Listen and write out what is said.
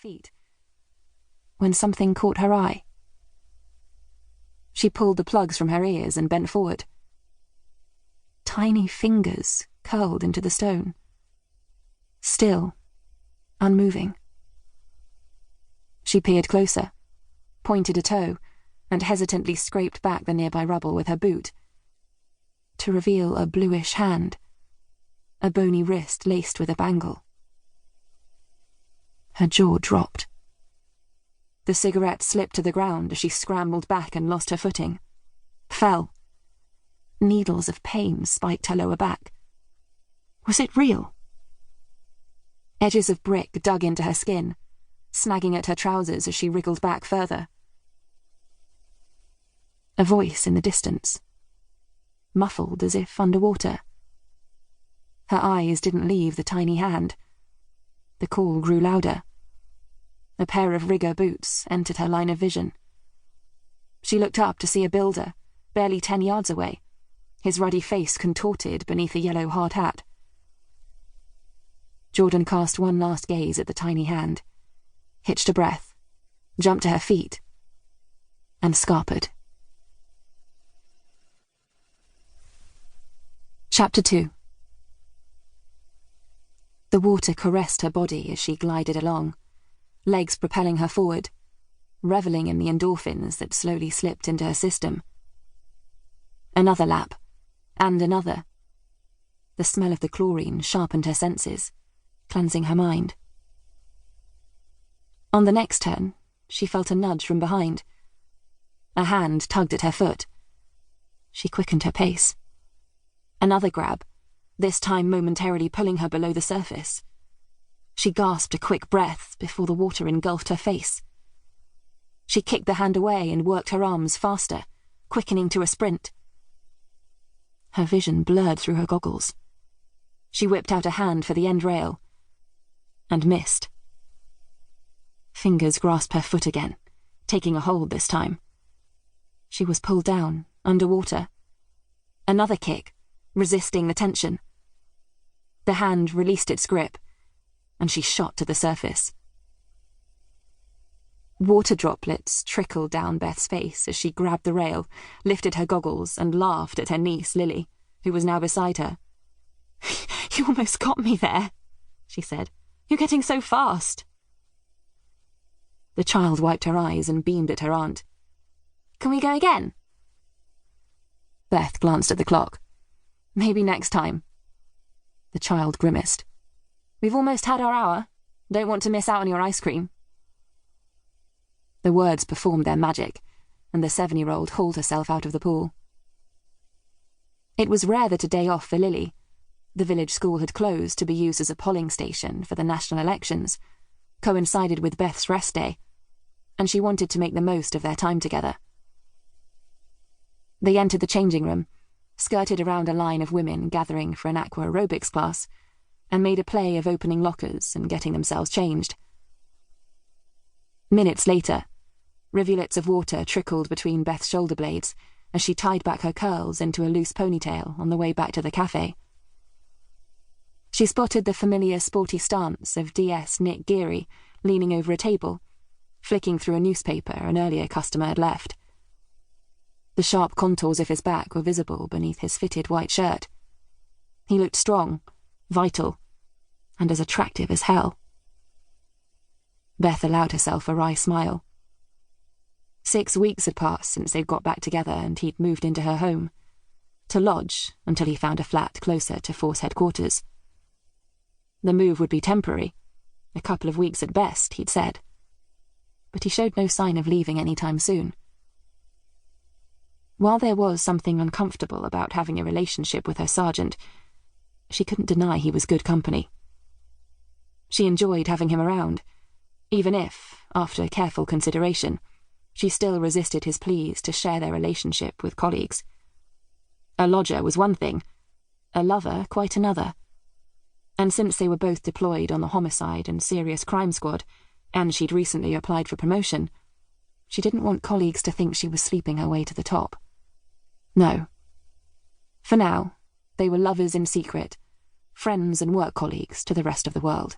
feet, when something caught her eye. She pulled the plugs from her ears and bent forward. Tiny fingers curled into the stone. Still, unmoving. She peered closer, pointed a toe, and hesitantly scraped back the nearby rubble with her boot, to reveal a bluish hand, a bony wrist laced with a bangle. Her jaw dropped. The cigarette slipped to the ground as she scrambled back and lost her footing. Fell. Needles of pain spiked her lower back. Was it real? Edges of brick dug into her skin, snagging at her trousers as she wriggled back further. A voice in the distance, muffled as if underwater. Her eyes didn't leave the tiny hand. The call grew louder. A pair of rigger boots entered her line of vision. She looked up to see a builder, barely 10 yards away, his ruddy face contorted beneath a yellow hard hat. Jordan cast one last gaze at the tiny hand, hitched a breath, jumped to her feet, and scarpered. Chapter 2. The water caressed her body as she glided along, legs propelling her forward, reveling in the endorphins that slowly slipped into her system. Another lap, and another. The smell of the chlorine sharpened her senses, cleansing her mind. On the next turn, she felt a nudge from behind. A hand tugged at her foot. She quickened her pace. Another grab, this time momentarily pulling her below the surface. She gasped a quick breath before the water engulfed her face. She kicked the hand away and worked her arms faster, quickening to a sprint. Her vision blurred through her goggles. She whipped out a hand for the end rail, and missed. Fingers grasped her foot again, taking a hold this time. She was pulled down, underwater. Another kick, resisting the tension. The hand released its grip, and she shot to the surface. Water droplets trickled down Beth's face as she grabbed the rail, lifted her goggles, and laughed at her niece, Lily, who was now beside her. "You almost got me there," she said. "You're getting so fast." The child wiped her eyes and beamed at her aunt. "Can we go again?" Beth glanced at the clock. "Maybe next time." The child grimaced. "We've almost had our hour. Don't want to miss out on your ice cream." The words performed their magic, and the 7-year-old hauled herself out of the pool. It was rare that a day off for Lily. The village school had closed to be used as a polling station for the national elections, coincided with Beth's rest day, and she wanted to make the most of their time together. They entered the changing room, skirted around a line of women gathering for an aqua aerobics class, and made a play of opening lockers and getting themselves changed. Minutes later, rivulets of water trickled between Beth's shoulder blades as she tied back her curls into a loose ponytail on the way back to the cafe. She spotted the familiar sporty stance of DS Nick Geary leaning over a table, flicking through a newspaper an earlier customer had left. The sharp contours of his back were visible beneath his fitted white shirt. He looked strong, vital, and as attractive as hell. Beth allowed herself a wry smile. 6 weeks had passed since they'd got back together and he'd moved into her home, to lodge until he found a flat closer to Force headquarters. The move would be temporary, a couple of weeks at best, he'd said. But he showed no sign of leaving any time soon. While there was something uncomfortable about having a relationship with her sergeant, she couldn't deny he was good company. She enjoyed having him around, even if, after careful consideration, she still resisted his pleas to share their relationship with colleagues. A lodger was one thing, a lover quite another. And since they were both deployed on the homicide and serious crime squad, and she'd recently applied for promotion, she didn't want colleagues to think she was sleeping her way to the top. No. For now, they were lovers in secret, friends and work colleagues to the rest of the world.